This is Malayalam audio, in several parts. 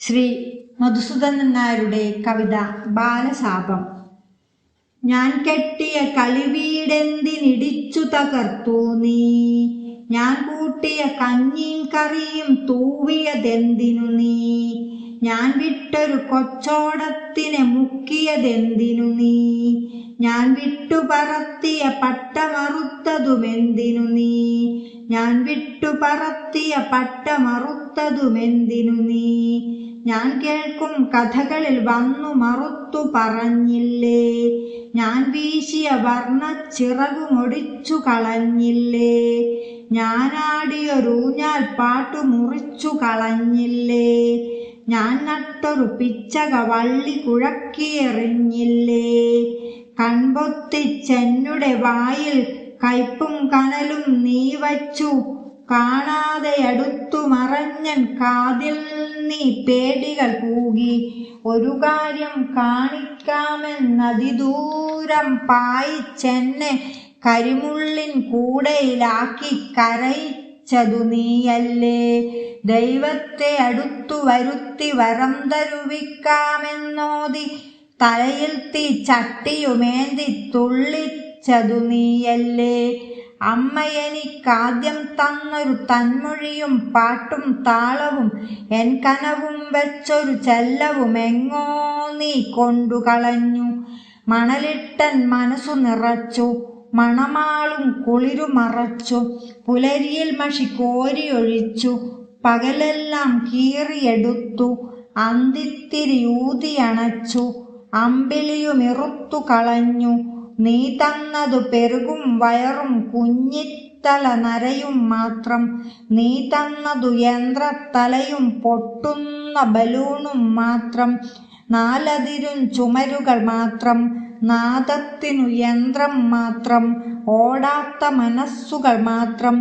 ശ്രീ മധുസൂദനൻ നായരുടെ കവിത ബാലശാപം. ഞാൻ കെട്ടിയ കളിവീടെന്തിനിടിച്ചു തകർത്തു നീ, ഞാൻ കൂട്ടിയ കഞ്ഞിയും കറിയും തൂവിയതെന്തിനു നീ, ഞാൻ വിട്ടൊരു കൊച്ചോടത്തിനെ മുക്കിയതെന്തിനു നീ, ഞാൻ വിട്ടുപറത്തിയ പട്ടമറുത്തതുമെന്തിനു നീ, ഞാൻ വിട്ടുപറത്തിയ പട്ടമറുത്തതുമെന്തിനു നീ, ഞാൻ കേൾക്കും കഥകളിൽ വന്നു മറുത്തു പറഞ്ഞില്ലേ, ഞാൻ വീശിയ വർണ്ണച്ചിറകുമൊടിച്ചു കളഞ്ഞില്ലേ, ഞാനാടിയൊരൂഞ്ഞാൽ പാട്ടു മുറിച്ചു കളഞ്ഞില്ലേ, ഞാൻ നട്ടൊരു പിച്ചക വള്ളി കുഴക്കിയെറിഞ്ഞില്ലേ, കൺപൊത്തിച്ചെന്നുടെ വായിൽ കയ്പും കനലും നീ വച്ചു, കാണാതെ അടുത്തു മറഞ്ഞൻ കാതിൽ നീ പേടികൾ കൂകി, ഒരു കാര്യം കാണിക്കാമെന്നതിദൂരം പായിച്ചെന്നെ കരിമുള്ളിൻ കൂടയിലാക്കി കരയിച്ചതു നീയല്ലേ, ദൈവത്തെ അടുത്തു വരുത്തി വരം തരുവിക്കാമെന്നോതി തലയിൽ തീ ചട്ടിയുമേന്തി തുള്ളിച്ചതു നീയല്ലേ, അമ്മയെനിക്കാദ്യം തന്നൊരു തന്മൊഴിയും പാട്ടും താളവും എൻ കനവും വെച്ചൊരു ചെല്ലവുമെങ്ങോ നീ കൊണ്ടു കളഞ്ഞു, മണലിട്ടൻ മനസ്സു നിറച്ചു, മണമാളും കുളിരുമറച്ചു, പുലരിയിൽ മഷി കോരിയൊഴിച്ചു, പകലെല്ലാം കീറിയെടുത്തു, അന്തിത്തിരിയൂതിയണച്ചു, അമ്പിളിയുമിറുത്തു കളഞ്ഞു, നീ തന്നതു പെരുകും വയറും കുഞ്ഞിത്തല നരയും മാത്രം, നീ തന്നതു യന്ത്രത്തലയും പൊട്ടുന്ന ബലൂണും മാത്രം, നാലതിരും ചുമരുകൾ മാത്രം, നാദത്തിനു യന്ത്രം മാത്രം, ഓടാത്ത മനസ്സുകൾ മാത്രം,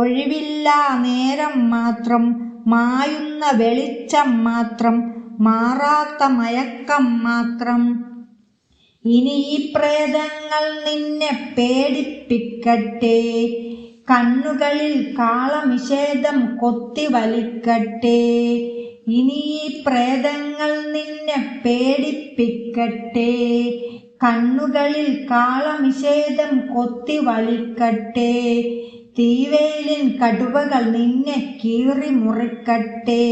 ഒഴിവില്ലാ നേരം മാത്രം, മായുന്ന വെളിച്ചം മാത്രം, മാറാത്ത മയക്കം മാത്രം. ഇനി ഈ പ്രേതങ്ങൾ നിന്നെ പേടിപ്പിക്കട്ടെ, കണ്ണുകളിൽ കാളനിഷേധം കൊത്തി വലിക്കട്ടെ, ഇനി ഈ പ്രേതങ്ങൾ നിന്നെ പേടിപ്പിക്കട്ടെ, കണ്ണുകളിൽ കാളനിഷേധം കൊത്തി വലിക്കട്ടെ, തീവേലിൻ കടുവകൾ നിന്നെ കീറി മുറിക്കട്ടെ,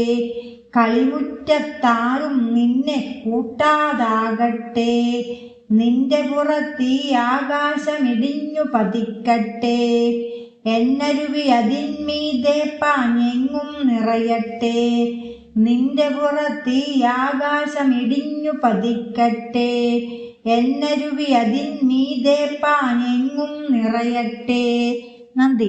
കളിമുറ്റത്താരും നിന്നെ കൂട്ടാതാകട്ടെ, നിന്റെ പുറത്തീ ആകാശമിടിഞ്ഞു പതിക്കട്ടെ, എന്നരുവി അതിന്മീതെ പാഞ്ഞെങ്ങും നിറയട്ടെ, നിന്റെ പുറത്തീ ആകാശമിടിഞ്ഞു പതിക്കട്ടെ, എന്നരുവി അതിന്മീതെ പാഞ്ഞെങ്ങും നിറയട്ടെ. നന്ദി.